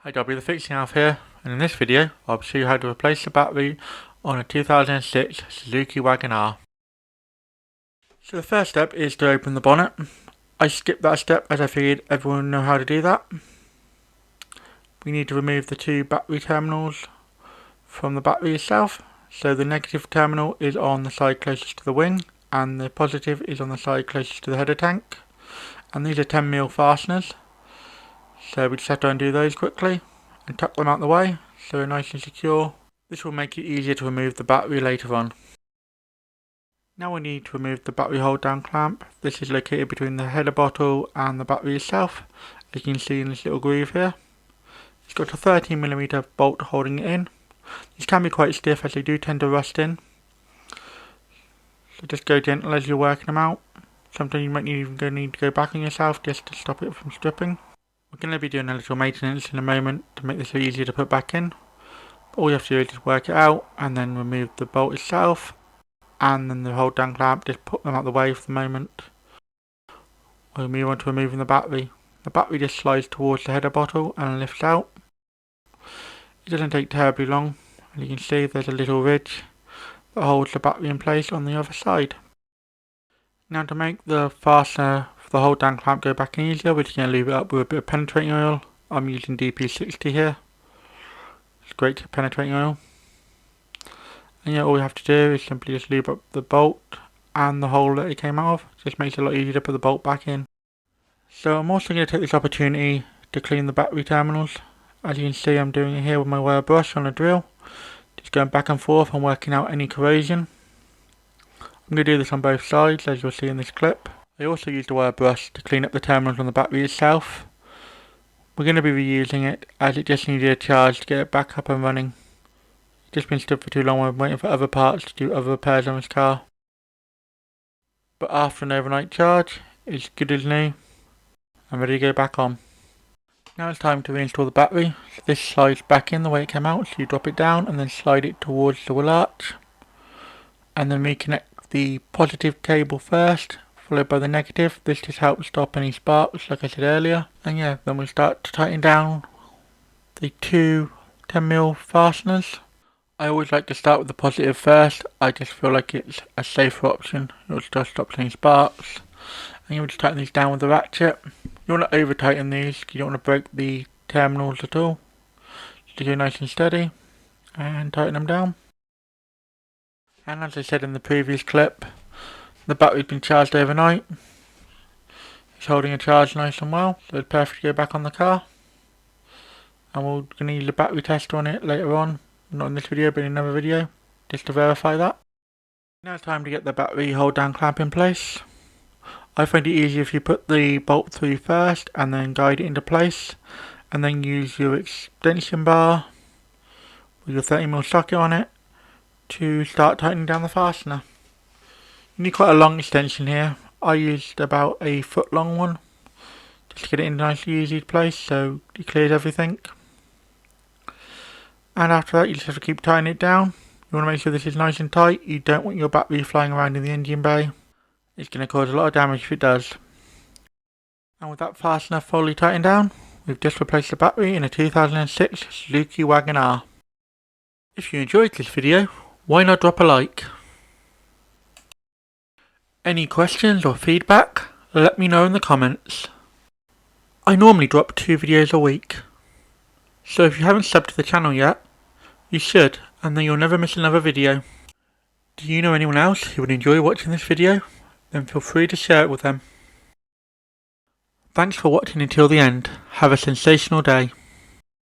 Hi, Dobby, the Fixing Elf here, and in this video I'll show you how to replace the battery on a 2006 Suzuki Wagon R. So the first step is to open the bonnet. I skipped that step as I figured everyone would know how to do that. We need to remove the two battery terminals from the battery itself. So the negative terminal is on the side closest to the wing and the positive is on the side closest to the header tank. And these are 10mm fasteners. So we just have to undo those quickly and tuck them out the way so they're nice and secure. This will make it easier to remove the battery later on. Now we need to remove the battery hold down clamp. This is located between the header bottle and the battery itself, as you can see in this little groove here. It's got a 13mm bolt holding it in. These can be quite stiff as they do tend to rust in. So just go gentle as you're working them out. Sometimes you might even need to go back on yourself just to stop it from stripping. We're going to be doing a little maintenance in a moment to make this easier to put back in. But all you have to do is just work it out and then remove the bolt itself and then the hold down clamp, just put them out the way for the moment. We'll move on to removing the battery. The battery just slides towards the header bottle and lifts out. It doesn't take terribly long, and you can see there's a little ridge that holds the battery in place on the other side. Now to make the fastener for the hold down clamp go back in easier, we're just going to leave it up with a bit of penetrating oil. I'm using DP60 here. It's great penetrating oil. And yeah, all we have to do is simply just lube up the bolt and the hole that it came out of. Just makes it a lot easier to put the bolt back in. So I'm also going to take this opportunity to clean the battery terminals. As you can see, I'm doing it here with my wire brush on a drill. Just going back and forth and working out any corrosion. I'm going to do this on both sides, as you'll see in this clip. I also used the wire brush to clean up the terminals on the battery itself. We're going to be reusing it as it just needed a charge to get it back up and running. It's just been stood for too long while I'm waiting for other parts to do other repairs on this car. But after an overnight charge, it's good as new and ready to go back on. Now it's time to reinstall the battery. So this slides back in the way it came out, so you drop it down and then slide it towards the wheel arch. And then reconnect the positive cable first, followed by the negative. This just helps stop any sparks, like I said earlier. And yeah, then we'll start to tighten down the two 10mm fasteners. I always like to start with the positive first. I just feel like it's a safer option. It'll just stop any sparks. And you'll just tighten these down with the ratchet. You don't want to over tighten these because you don't want to break the terminals at all. Just go nice and steady and tighten them down. And as I said in the previous clip, the battery's been charged overnight. It's holding a charge nice and well, so it's perfect to go back on the car. And we're going to use a battery tester on it later on, not in this video but in another video, just to verify that. Now it's time to get the battery hold down clamp in place. I find it easier if you put the bolt through first and then guide it into place, and then use your extension bar with your 30mm socket on it to start tightening down the fastener. You need quite a long extension here. I used about a foot long one just to get it in nicely easy place so it clears everything. And after that you just have to keep tightening it down. You want to make sure this is nice and tight. You don't want your battery flying around in the engine bay. It's going to cause a lot of damage if it does. And with that fastener fully tightened down, we've just replaced the battery in a 2006 Suzuki Wagon R. If you enjoyed this video, why not drop a like? Any questions or feedback? Let me know in the comments. I normally drop 2 videos a week. So if you haven't subbed to the channel yet, you should, and then you'll never miss another video. Do you know anyone else who would enjoy watching this video? Then feel free to share it with them. Thanks for watching until the end. Have a sensational day.